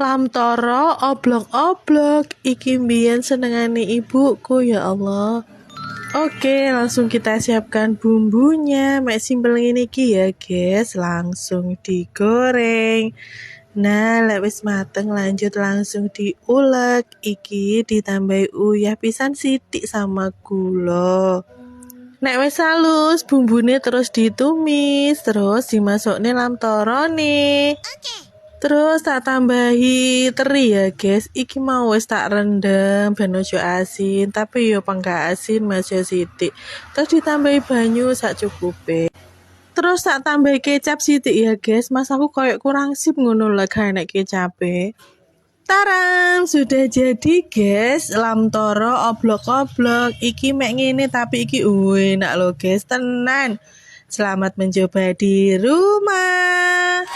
Lam toro oblok-oblok, iki mbiyen senengane ibuku ya Allah. Oke, langsung kita siapkan bumbunya. Mek simpel ngene iki ya, guys. Langsung digoreng. Nah, lek wis mateng lanjut langsung diulek. Iki ditambahi uyah pisan sithik sama gula. Nek wis halus, bumbune terus ditumis, terus dimasukne lam torone. Terus tak tambahi teri ya guys. Iki mau wis tak rendem ben ojo asin, tapi yo pengga asin masih sithik. Terus ditambahi banyu sak cukupe. Terus tak tambahi kecap sithik ya guys. Mas aku koyo kurang sip ngono lah gak enek kecape. Taram, sudah jadi guys. Lam toro oblok-oblok. Iki mek ngene tapi iki enak loh guys, tenan. Selamat mencoba di rumah.